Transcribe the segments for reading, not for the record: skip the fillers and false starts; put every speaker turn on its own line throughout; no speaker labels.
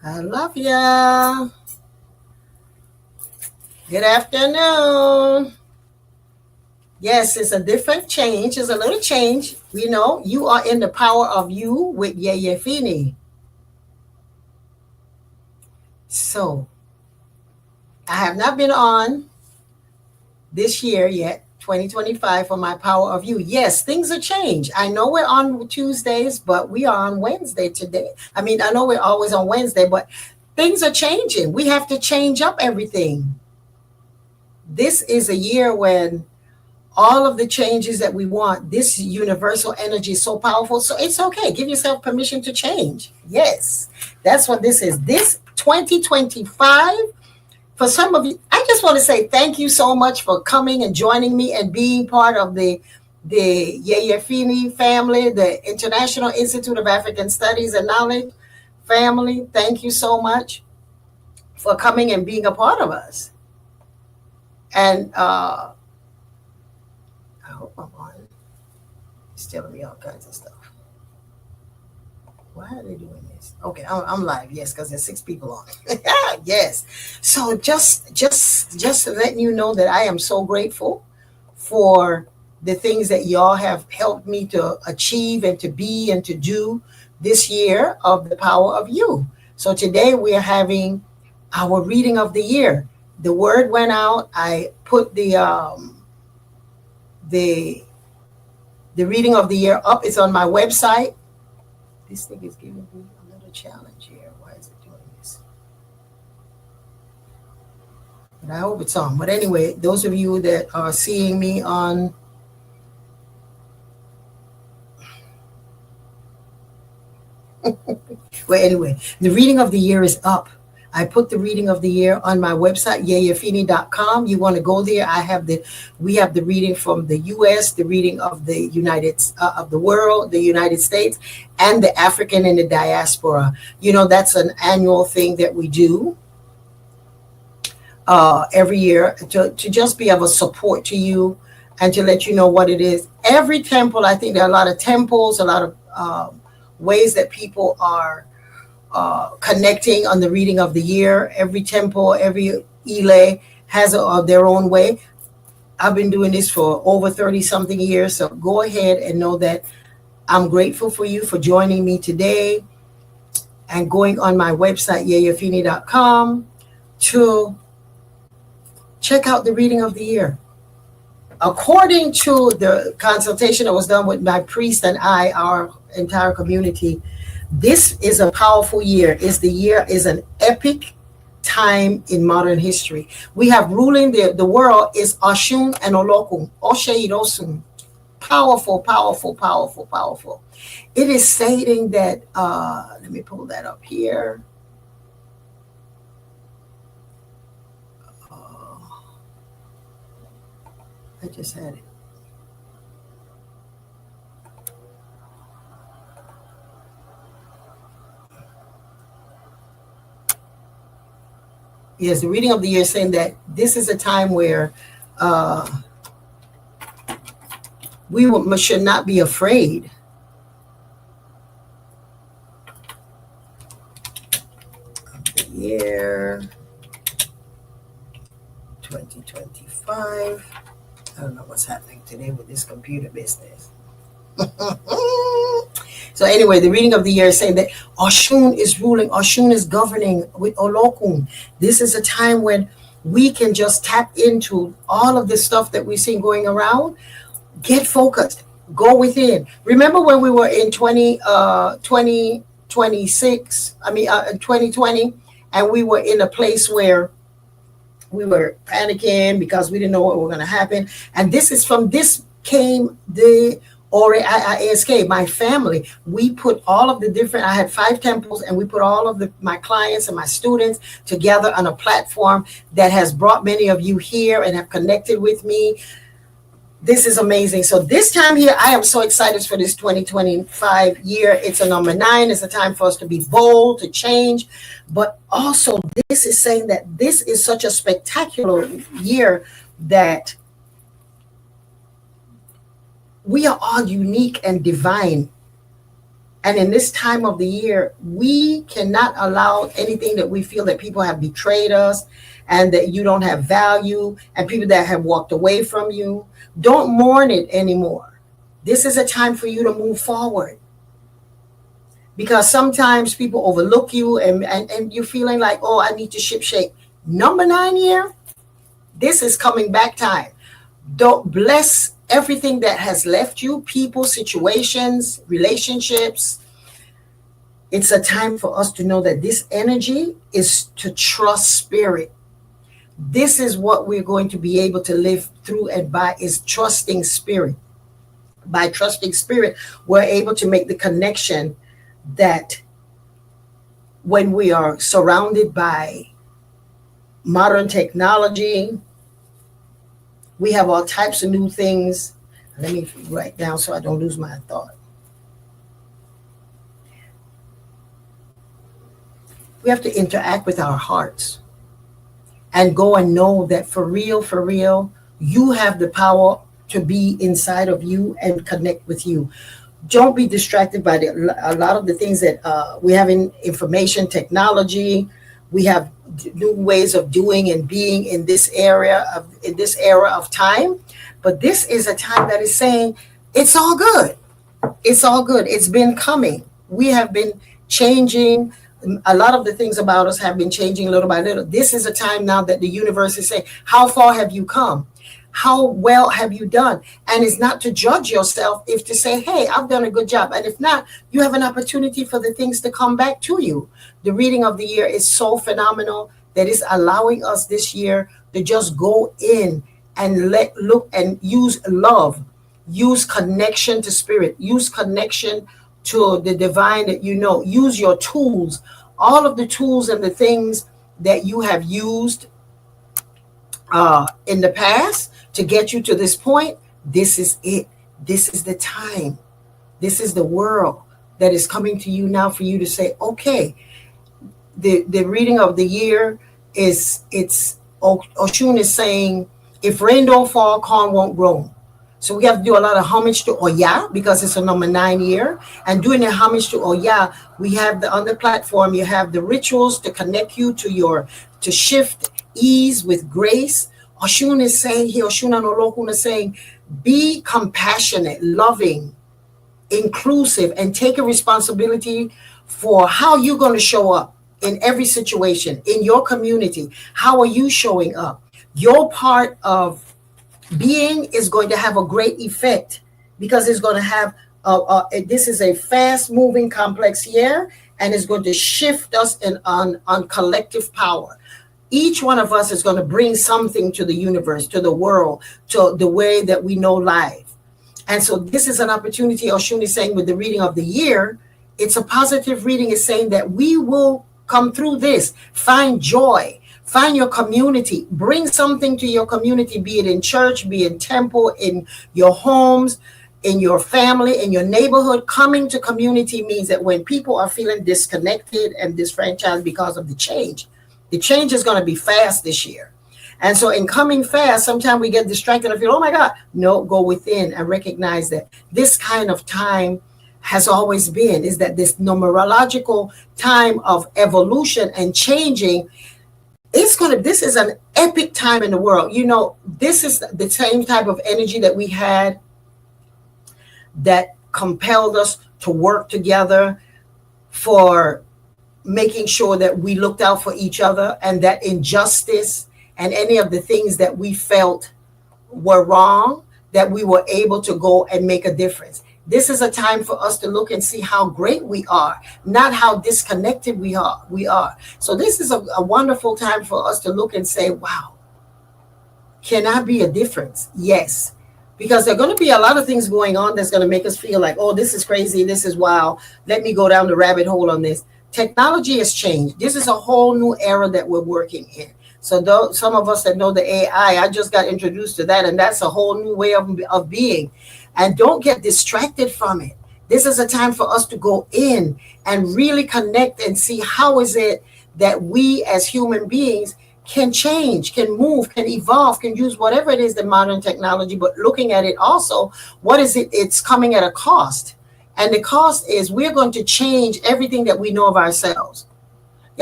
I love ya. Good afternoon. Yes, it's a different change. It's a little change. You know, you are in the power of you with Yeyefini. So I have not been on this year yet, 2025, for my power of you. Yes, things are changed. I know we're on Tuesdays, but we are on Wednesday today. I mean, I know we're always on Wednesday, but things are changing. We have to change up everything. This is a year when all of the changes that we want, this universal energy is so powerful. So it's okay. Give yourself permission to change. Yes, that's what this is. This 2025, for some of you, I just want to say thank you so much for coming and joining me and being part of the Yeyefini family, the International Institute of African Studies and Knowledge family. Thank you so much for coming and being a part of us. And I hope I'm on. It's telling me all kinds of stuff. Why are they doing this? Okay, I'm live. Yes, because there's 6 people on. Yes. So just letting you know that I am so grateful for the things that y'all have helped me to achieve and to be and to do this year of the power of you. So today we are having our reading of the year. The word went out. I put the reading of the year up. It's on my website. This thing is giving me a little challenge here. Why is it doing this? But I hope it's on. But anyway, those of you that are seeing me on well, anyway, the reading of the year is up. I put the reading of the year on my website, yeyefini.com. You want to go there. We have the reading from the US, the reading of the of the world, the United States, and the African and the diaspora. You know, that's an annual thing that we do every year to just be of a support to you and to let you know what it is. Every temple, I think there are a lot of temples, a lot of ways that people are connecting on the reading of the year. Every temple, every Ile has their own way. I've been doing this for over 30 something years. So go ahead and know that I'm grateful for you for joining me today and going on my website, yeyefini.com, to check out the reading of the year. According to the consultation that was done with my priest and I, our entire community, this is a powerful year. The year is an epic time in modern history. We have ruling the world is Oshun and Olokun, Oshe Irosun. Powerful, powerful, powerful, powerful. It is stating that, let me pull that up here. I just had it. Yes, the reading of the year is saying that this is a time where we should not be afraid. The year 2025. I don't know what's happening today with this computer business. So anyway, the reading of the year is saying that Oshun is ruling, Oshun is governing with Olokun. This is a time when we can just tap into all of the stuff that we've seen going around. Get focused. Go within. Remember when we were in 2026, 2020, and we were in a place where we were panicking because we didn't know what was going to happen. And this came the ISK, my family. We put all of the different, I had 5 temples, and we put all of my clients and my students together on a platform that has brought many of you here and have connected with me. This is amazing. So this time here, I am so excited for this 2025 year. It's a number 9. It's a time for us to be bold, to change. But also, this is saying that this is such a spectacular year that we are all unique and divine And in this time of the year, we cannot allow anything that we feel that people have betrayed us and that you don't have value and people that have walked away from you. Don't mourn it anymore. This is a time for you to move forward. Because sometimes people overlook you and you're feeling like, oh, I need to ship shape. Number 9 year, this is coming back time. Don't bless everything that has left you, people, situations, relationships. It's a time for us to know that this energy is to trust spirit. This is what we're going to be able to live through and by, is trusting spirit. By trusting spirit, we're able to make the connection that when we are surrounded by modern technology, we have all types of new things. Let me write down so I don't lose my thought. We have to interact with our hearts and go and know that for real, you have the power to be inside of you and connect with you. Don't be distracted by a lot of the things that we have in information technology. We have new ways of doing and being in this era of time. But this is a time that is saying it's all good. It's all good. It's been coming. We have been changing. A lot of the things about us have been changing little by little. This is a time now that the universe is saying, how far have you come? How well have you done? And it's not to judge yourself, if to say, hey, I've done a good job. And if not, you have an opportunity for the things to come back to you. The reading of the year is so phenomenal that it's allowing us this year to just go in and look and use love, use connection to spirit, use connection to the divine that you know, use your tools, all of the tools and the things that you have used in the past to get you to this point. This is it. This is the time. This is the world that is coming to you now for you to say, okay, the reading of the year is, Oshun is saying, if rain don't fall, corn won't grow. So we have to do a lot of homage to Oya because it's a number 9 year. And doing a homage to Oya, we have on the platform, you have the rituals to connect you to shift ease with grace. Oshun is saying here, Oshun and Olokun is saying, be compassionate, loving, inclusive, and take a responsibility for how you're going to show up in every situation, in your community. How are you showing up? Your part of being is going to have a great effect because it's going to have, this is a fast moving complex year, and it's going to shift us on collective power. Each one of us is going to bring something to the universe, to the world, to the way that we know life. And so this is an opportunity, Oshun is saying, with the reading of the year, it's a positive reading. It's saying that we will come through this, find joy, find your community, bring something to your community, be it in church, be it in temple, in your homes, in your family, in your neighborhood. Coming to community means that when people are feeling disconnected and disfranchised because of the change is going to be fast this year. And so in coming fast, sometimes we get distracted and feel, oh my God. No, go within and recognize that this kind of time has always been, is that this numerological time of evolution and changing, this is an epic time in the world. You know, this is the same type of energy that we had that compelled us to work together for making sure that we looked out for each other, and that injustice and any of the things that we felt were wrong, that we were able to go and make a difference. This is a time for us to look and see how great we are, not how disconnected we are. So this is a wonderful time for us to look and say, wow, can I be a difference? Yes. Because there are going to be a lot of things going on that's going to make us feel like, oh, this is crazy. This is wild. Let me go down the rabbit hole on this. Technology has changed. This is a whole new era that we're working in. So some of us that know the AI, I just got introduced to that, and that's a whole new way of being. And don't get distracted from it. This is a time for us to go in and really connect and see how is it that we as human beings can change, can move, can evolve, can use whatever it is, the modern technology, but looking at it also, what is it? It's coming at a cost. And the cost is we're going to change everything that we know of ourselves.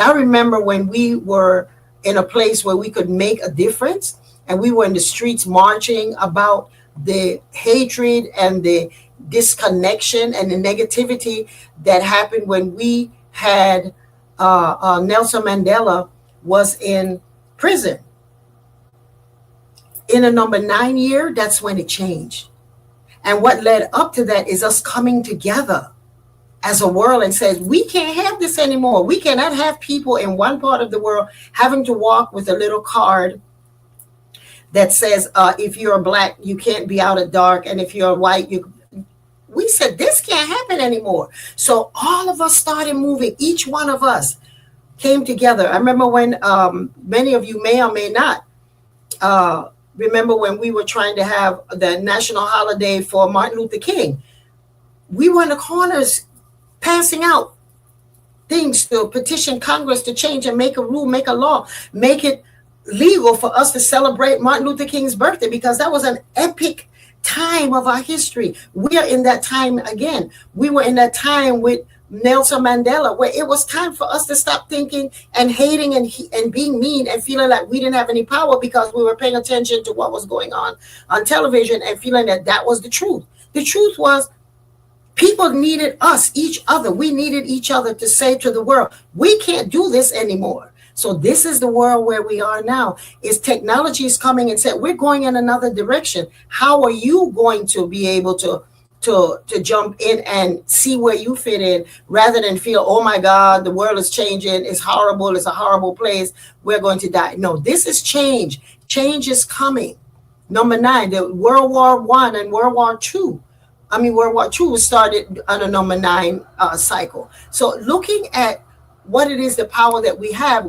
I remember when we were in a place where we could make a difference, and we were in the streets marching about the hatred and the disconnection and the negativity that happened when we had Nelson Mandela was in prison. In the number 9 year, that's when it changed. And what led up to that is us coming together as a world and says, we can't have this anymore. We cannot have people in one part of the world having to walk with a little card that says, if you're black, you can't be out at dark. And if you're white, we said, this can't happen anymore. So all of us started moving. Each one of us came together. I remember when many of you may or may not remember when we were trying to have the national holiday for Martin Luther King. We were in the corners passing out things to petition Congress to change and make a rule, make a law, make it legal for us to celebrate Martin Luther King's birthday, because that was an epic time of our history. We are in that time again. We were in that time with Nelson Mandela, where it was time for us to stop thinking and hating and being mean and feeling like we didn't have any power because we were paying attention to what was going on television and feeling that that was the truth. The truth was people needed us, each other. We needed each other to say to the world, we can't do this anymore. So this is the world where we are now. Is technology is coming and said, we're going in another direction. How are you going to be able to jump in and see where you fit in, rather than feel, oh my God, the world is changing, it's horrible, it's a horrible place, we're going to die. No, this is change. Change is coming. Number 9, the World War I and World War II. World War II started on a number 9 cycle. So looking at what it is, the power that we have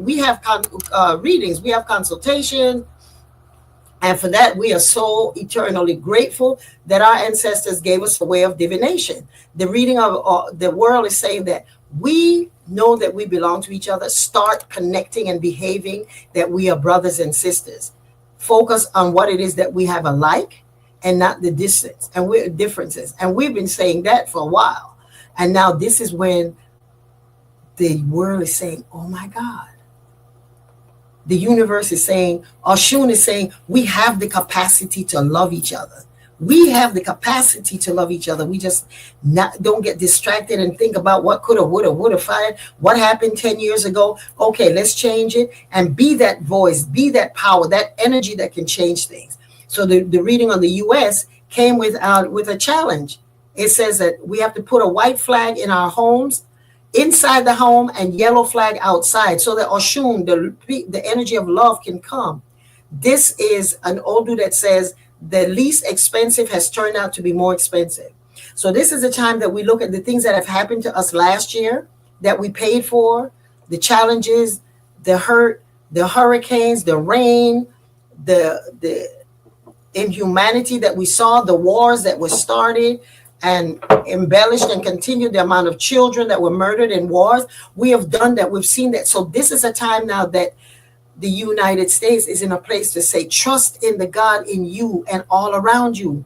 readings, we have consultation. And for that, we are so eternally grateful that our ancestors gave us a way of divination. The reading of the world is saying that we know that we belong to each other. Start connecting and behaving that we are brothers and sisters. Focus on what it is that we have alike and not the distance and we're differences. And we've been saying that for a while. And now this is when the world is saying, oh my God. The universe is saying, Oshun is saying, we have the capacity to love each other. We have the capacity to love each other. We just don't get distracted and think about what could have, would have, fired, what happened 10 years ago. Okay, let's change it and be that voice, be that power, that energy that can change things. So the reading on the U.S. came with a challenge. It says that we have to put a white flag in our homes, inside the home, and yellow flag outside, so that Oshun, the energy of love, can come. This is an Odu that says the least expensive has turned out to be more expensive. So this is a time that we look at the things that have happened to us last year that we paid for, the challenges, the hurt, the hurricanes, the rain, the inhumanity that we saw, the wars that were started and embellished and continued, the amount of children that were murdered in wars. We have done that. We've seen that. So this is a time now that the United States is in a place to say, trust in the God in you and all around you.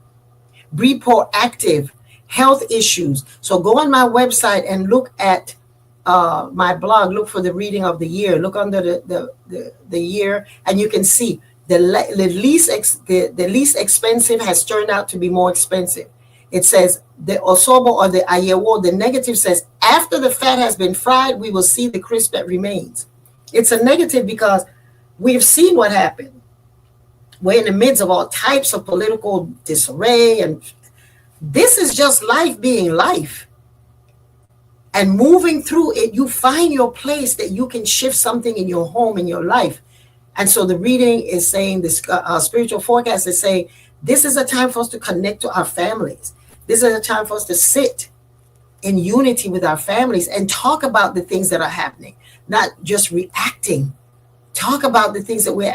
Be proactive. Health issues. So go on my website and look at my blog. Look for the reading of the year. Look under the year, and you can see the least expensive has turned out to be more expensive. It says the osobo or the ayewo, the negative says, after the fat has been fried, we will see the crisp that remains. It's a negative because we've seen what happened. We're in the midst of all types of political disarray, and this is just life being life. And moving through it, you find your place that you can shift something in your home, in your life. And so the reading is saying, this spiritual forecast is saying, this is a time for us to connect to our families. This is a time for us to sit in unity with our families and talk about the things that are happening, not just reacting. Talk about the things that we're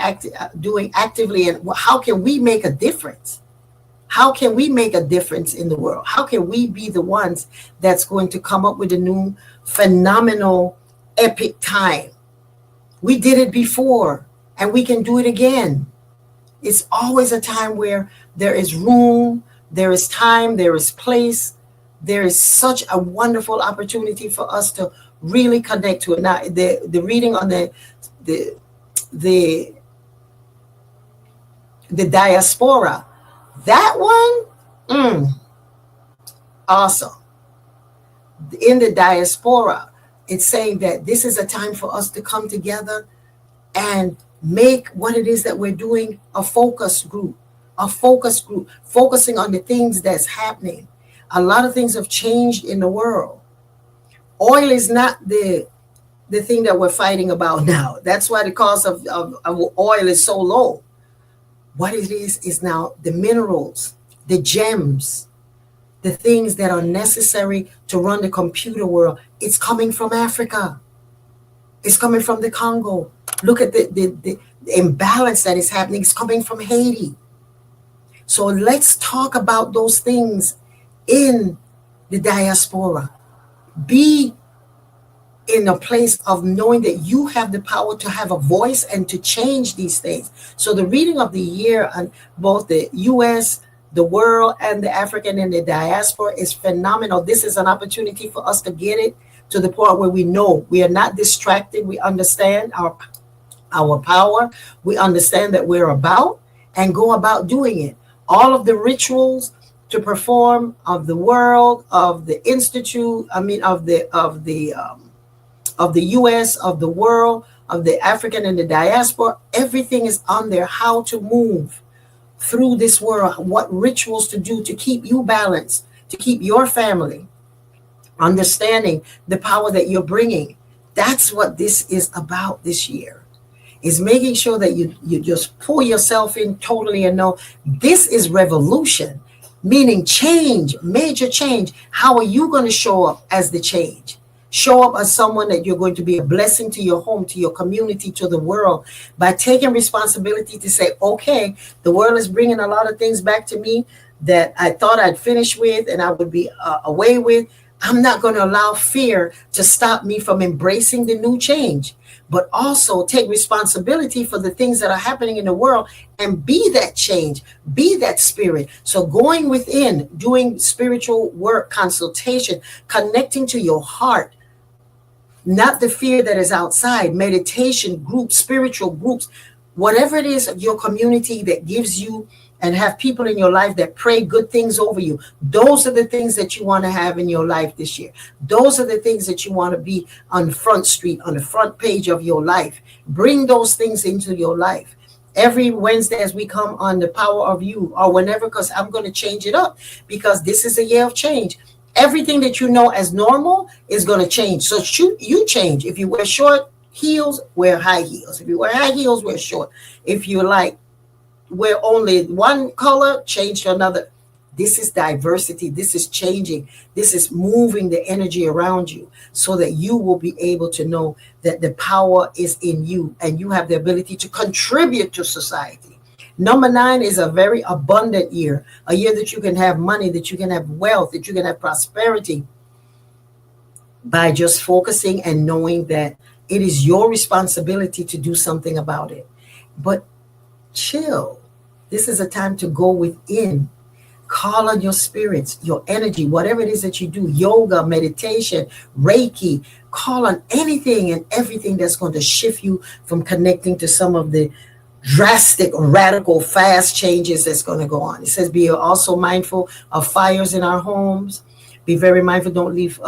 doing actively, and how can we make a difference? How can we make a difference in the world? How can we be the ones that's going to come up with a new phenomenal, epic time? We did it before, and we can do it again. It's always a time where there is room, there is time, there is place there is such a wonderful opportunity for us to really connect to it. Now, the reading on the the the diaspora, that one, awesome. In the diaspora, it's saying that this is a time for us to come together and make what it is that we're doing a focus group, focusing on the things that's happening. A lot of things have changed in the world. Oil is not the thing that we're fighting about now. That's why the cost of oil is so low. What it is now the minerals, the gems, the things that are necessary to run the computer world. It's coming from Africa. It's coming from the Congo. Look at the imbalance that is happening. It's coming from Haiti. So let's talk about those things in the diaspora. Be in a place of knowing that you have the power to have a voice and to change these things. So the reading of the year on both the US, the world, and the African and the diaspora is phenomenal. This is an opportunity for us to get it to the point where we know we are not distracted. We understand our power. We understand that we're about and go about doing it. All of the rituals to perform of the world, of the institute, of the US, of the world, of the African and the diaspora, everything is on there. How to move through this world, what rituals to do to keep you balanced, to keep your family, understanding the power that you're bringing. That's what this is about this year, is making sure that you just pull yourself in totally and know this is revolution, meaning change, major change. How are you going to show up as the change? Show up as someone that you're going to be a blessing to your home, to your community, to the world, by taking responsibility to say, okay, the world is bringing a lot of things back to me that I thought I'd finish with and I would be away with. I'm not going to allow fear to stop me from embracing the new change, but also take responsibility for the things that are happening in the world and be that change, be that spirit. So going within, doing spiritual work, consultation, connecting to your heart, not the fear that is outside, meditation groups, spiritual groups, whatever it is, your community that gives you and have people in your life that pray good things over you. Those are the things that you want to have in your life this year. Those are the things that you want to be on the front street, on the front page of your life. Bring those things into your life. Every Wednesday as we come on the power of you, or whenever, because I'm going to change it up, because this is a year of change. Everything that you know as normal is going to change. So you change. If you wear short heels, wear high heels. If you wear high heels, wear short. If you wear only one color, change to another. This is diversity. This is changing. This is moving the energy around you so that you will be able to know that the power is in you and you have the ability to contribute to society. Number 9 is a very abundant year, a year that you can have money, that you can have wealth, that you can have prosperity by just focusing and knowing that it is your responsibility to do something about it. But chill. This is a time to go within. Call on your spirits, your energy, whatever it is that you do, yoga, meditation, Reiki. Call on anything and everything that's going to shift you from connecting to some of the drastic, radical, fast changes that's going to go on. It says, be also mindful of fires in our homes. Be very mindful. Don't leave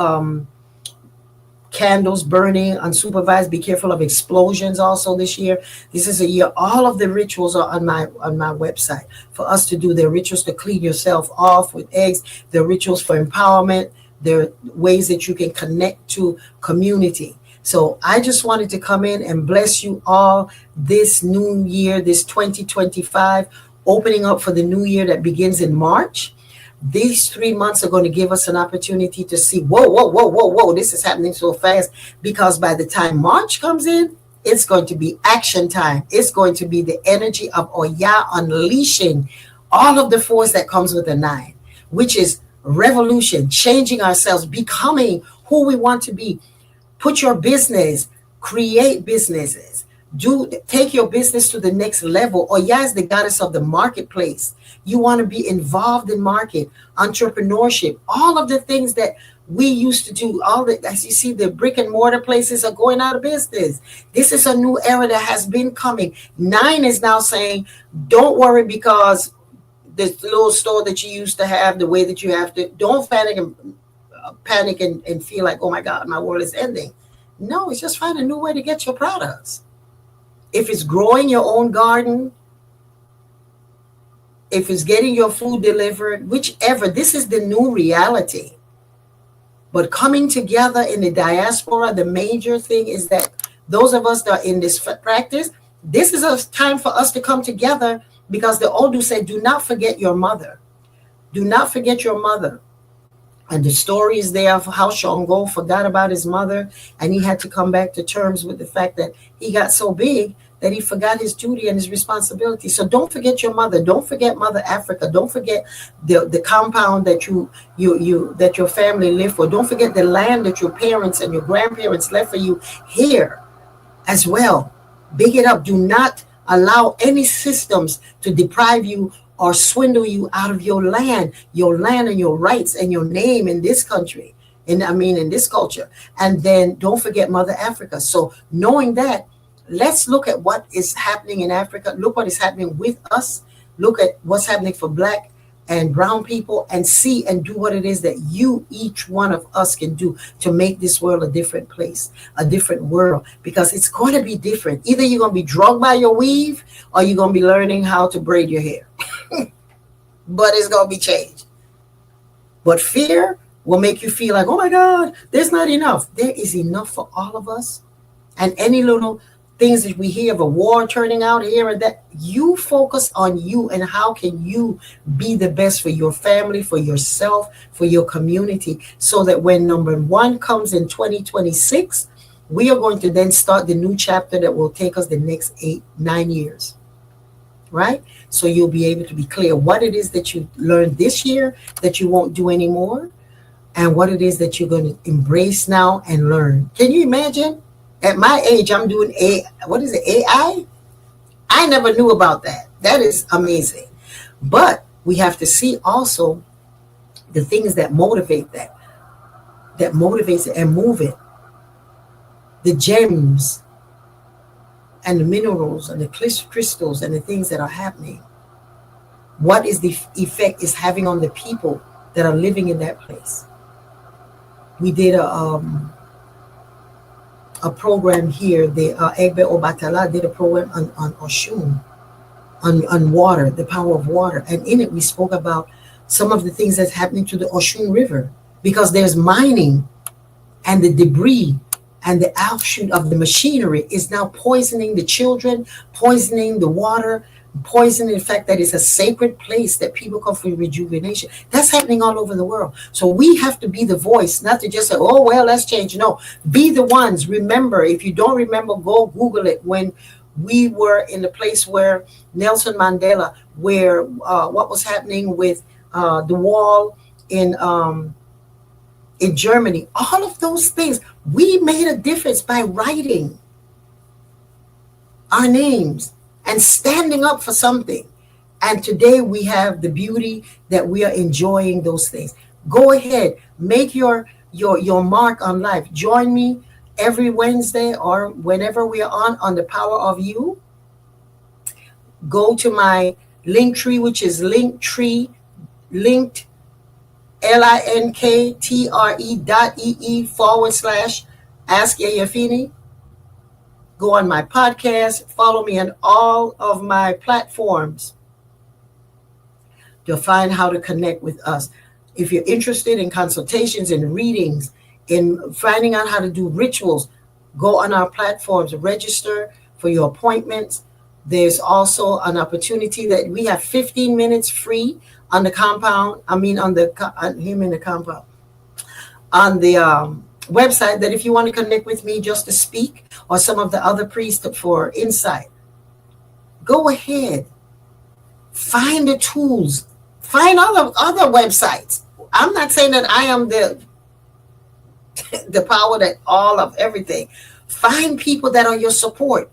candles burning unsupervised. Be careful of explosions also this year. This is a year. All of the rituals are on my website for us to do. There are rituals to clean yourself off with eggs. There are rituals for empowerment. There are ways that you can connect to community. So I just wanted to come in and bless you all this new year, this 2025, opening up for the new year that begins in March. These 3 months are going to give us an opportunity to see, whoa, this is happening so fast, because by the time March comes in, it's going to be action time. It's going to be the energy of Oya unleashing all of the force that comes with a 9, which is revolution, changing ourselves, becoming who we want to be. Put your business, create businesses, take your business to the next level. Oya is the goddess of the marketplace. You want to be involved in market, entrepreneurship, all of the things that we used to do. All the, as you see, the brick and mortar places are going out of business. This is a new era that has been coming. Nine is now saying, don't worry, because this little store that you used to have, the way that you have to, don't panic and feel like, oh my God, my world is ending. No, it's just find a new way to get your products. If it's growing your own garden, if it's getting your food delivered, whichever, this is the new reality. But coming together in the diaspora, the major thing is that those of us that are in this practice, this is a time for us to come together, because the Odu said, do not forget your mother. Do not forget your mother. And the story is there of how Shango forgot about his mother, and he had to come back to terms with the fact that he got so big that he forgot his duty and his responsibility. So don't forget your mother. Don't forget Mother Africa. Don't forget the compound that that your family lived for. Don't forget the land that your parents and your grandparents left for you here as well. Big it up. Do not allow any systems to deprive you or swindle you out of your land and your rights and your name in this country. And I mean, in this culture. And then don't forget Mother Africa. So knowing that, let's look at what is happening in Africa. Look what is happening with us. Look at what's happening for Black and brown people, and see and do what it is that each one of us can do to make this world a different place, a different world, because it's going to be different. Either you're going to be drugged by your weave, or you're going to be learning how to braid your hair. But it's going to be changed. But fear will make you feel like, oh my God, there's not enough. There is enough for all of us. And any little things that we hear of a war turning out here and that, you focus on you and how can you be the best for your family, for yourself, for your community, so that when number one comes in 2026, we are going to then start the new chapter that will take us the next 8-9 years. Right? So you'll be able to be clear what it is that you learned this year that you won't do anymore, and what it is that you're going to embrace now and learn. Can you imagine? At my age, I'm doing AI? I never knew about that. That is amazing. But we have to see also the things that motivate that motivates it and move it. The gems and the minerals and the crystals and the things that are happening. What is the effect is having on the people that are living in that place? We did a program here. The Egbe Obatala did a program on Oshun, on water, the power of water. And in it, we spoke about some of the things that's happening to the Oshun River, because there's mining, and the debris and the offshoot of the machinery is now poisoning the children, poisoning the water, poisoning the fact that it's a sacred place that people come for rejuvenation. That's happening all over the world. So we have to be the voice, not to just say, oh, well, let's change. No, be the ones. Remember, if you don't remember, go Google it. When we were in the place where Nelson Mandela, where what was happening with the wall in Germany, all of those things, we made a difference by writing our names and standing up for something. And today we have the beauty that we are enjoying those things. Go ahead, make your mark on life. Join me every Wednesday or whenever we are on the Power of You. Go to my link tree, which is linktree, linked linktr.ee/Ask Yeyefini. Go on my podcast, follow me on all of my platforms to find how to connect with us. If you're interested in consultations and readings, in finding out how to do rituals, go on our platforms, register for your appointments. There's also an opportunity that we have 15 minutes free on the compound. On the compound. On the website, that if you want to connect with me just to speak, or some of the other priests for insight, go ahead. Find the tools. Find other websites. I'm not saying that I am the power that all of everything. Find people that are your support.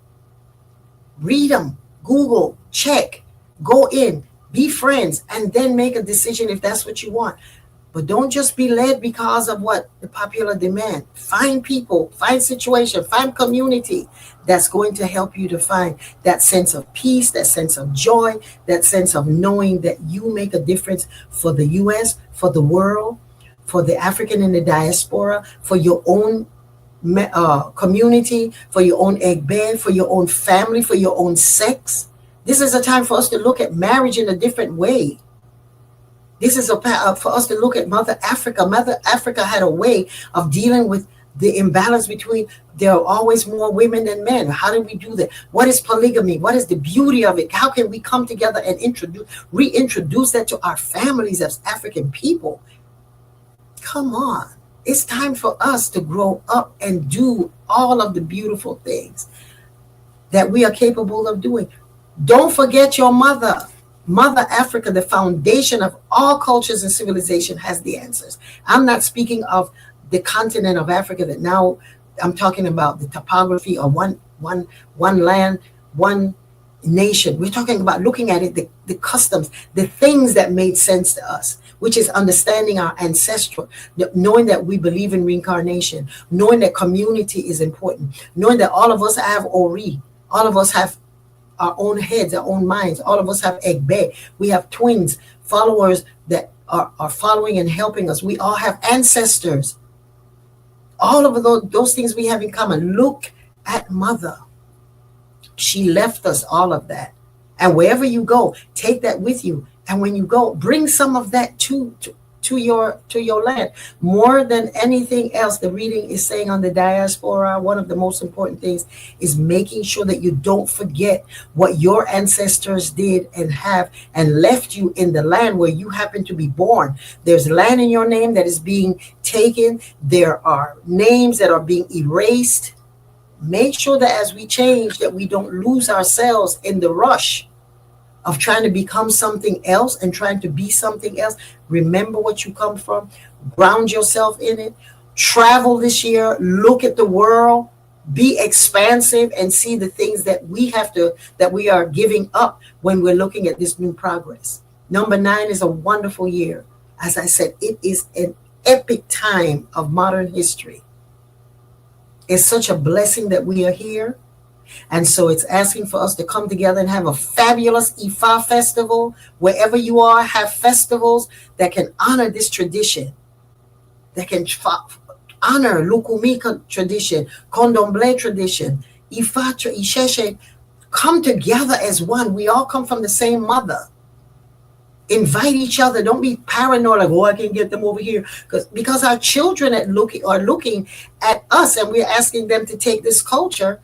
Read them. Google. Check. Go in. Be friends, and then make a decision if that's what you want. But don't just be led because of what the popular demand. Find people, find situation, find community that's going to help you to find that sense of peace, that sense of joy, that sense of knowing that you make a difference for the U.S., for the world, for the African in the diaspora, for your own community, for your own egg bed, for your own family, for your own sex. This is a time for us to look at marriage in a different way. This is for us to look at Mother Africa. Mother Africa had a way of dealing with the imbalance between there are always more women than men. How do we do that? What is polygamy? What is the beauty of it? How can we come together and reintroduce that to our families as African people? Come on. It's time for us to grow up and do all of the beautiful things that we are capable of doing. Don't forget your mother. Mother Africa, the foundation of all cultures and civilization, has the answers. I'm not speaking of the continent of Africa that now I'm talking about the topography of one land, one nation. We're talking about looking at it, the customs, the things that made sense to us, which is understanding our ancestral, knowing that we believe in reincarnation, knowing that community is important, knowing that all of us have Ori, all of us have our own heads, our own minds. All of us have Egbe. We have twins, followers that are following and helping us. We all have ancestors. All of those things we have in common. Look at Mother. She left us all of that. And wherever you go, take that with you. And when you go, bring some of that to your land. More than anything else, the reading is saying on the diaspora, one of the most important things is making sure that you don't forget what your ancestors did and have and left you in the land where you happen to be born. There's land in your name that is being taken. There are names that are being erased. Make sure that as we change, that we don't lose ourselves in the rush of trying to become something else and trying to be something else. Remember what you come from. Ground yourself in it. Travel this year. Look at the world. Be expansive and see the things that we are giving up when we're looking at this new progress. Number 9 is a wonderful year. As I said, it is an epic time of modern history. It's such a blessing that we are here. And so it's asking for us to come together and have a fabulous Ifa festival. Wherever you are, have festivals that can honor this tradition, that can honor Lukumika tradition, Condomble tradition, Ifa, Isheshe. Come together as one. We all come from the same mother. Invite each other. Don't be paranoid like, oh, I can get them over here. Because our children are looking at us, and we're asking them to take this culture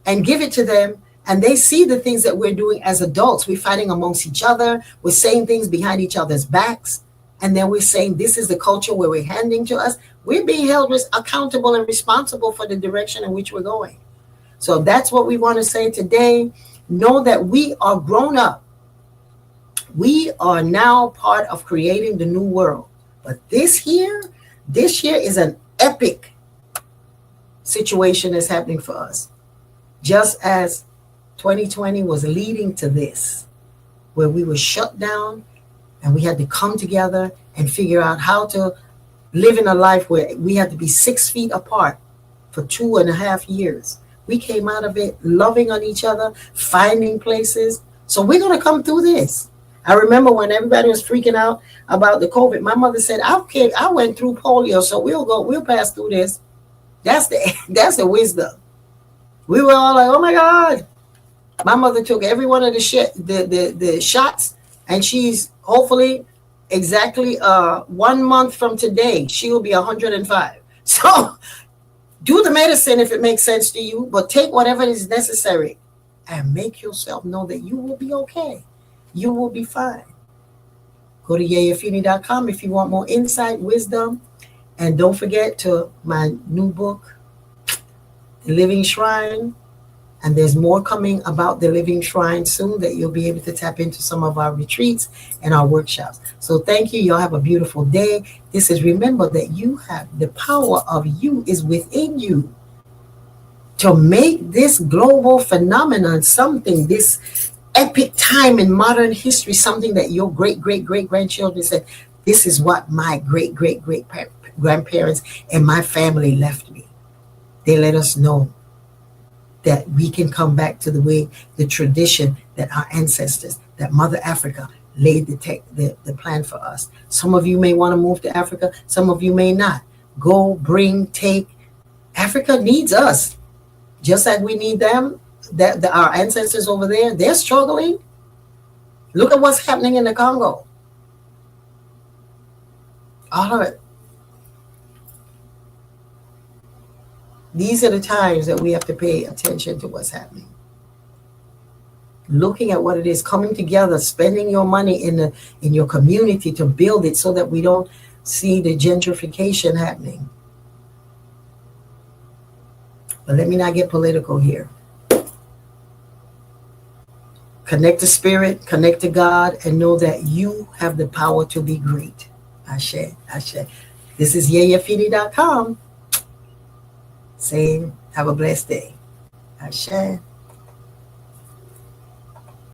and give it to them, and they see the things that we're doing as adults. We're fighting amongst each other. We're saying things behind each other's backs, and then we're saying this is the culture where we're handing to us. We're being held accountable and responsible for the direction in which we're going. So that's what we want to say today. Know that we are grown up. We are now part of creating the new world. But this year is an epic situation that's happening for us. Just as 2020 was leading to this, where we were shut down and we had to come together and figure out how to live in a life where we had to be 6 feet apart for 2.5 years. We came out of it loving on each other, finding places. So we're going to come through this. I remember when everybody was freaking out about the COVID, my mother said, I went through polio, so we'll pass through this. That's the wisdom. We were all like, oh my God. My mother took every one of the shots, and she's hopefully exactly 1 month from today, she will be 105. So do the medicine if it makes sense to you, but take whatever is necessary and make yourself know that you will be okay. You will be fine. Go to Yeyefini.com if you want more insight, wisdom, and don't forget to my new book, The Living Shrine, and there's more coming about the Living Shrine soon that you'll be able to tap into some of our retreats and our workshops. So thank you. Y'all have a beautiful day. This is, remember that you have the power of you is within you to make this global phenomenon something, this epic time in modern history, something that your great-great-great-grandchildren said, this is what my great-great-great-grandparents and my family left me. They let us know that we can come back to the way, the tradition that our ancestors, that Mother Africa laid the plan for us. Some of you may want to move to Africa. Some of you may not. Go, bring, take. Africa needs us, just like we need them. That our ancestors over there, they're struggling. Look at what's happening in the Congo. All of it. These are the times that we have to pay attention to what's happening. Looking at what it is, coming together, spending your money in your community to build it so that we don't see the gentrification happening. But let me not get political here. Connect to spirit, connect to God, and know that you have the power to be great. Ashe, Ashe. This is Yeyefini.com saying, have a blessed day. Ashe.